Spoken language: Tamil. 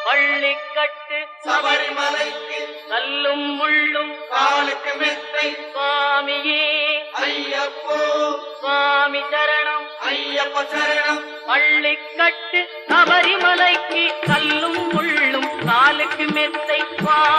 பள்ளிக்கட்டு சபரிமலைக்கு கல்லும் முள்ளும் காலுக்கு மெத்தை சுவாமியே ஐயப்போ சுவாமி சரணம் ஐயப்ப சரணம் பள்ளிக்கட்டு சபரிமலைக்கு கல்லும் முள்ளும் காலுக்கு மெத்தை சுவாமி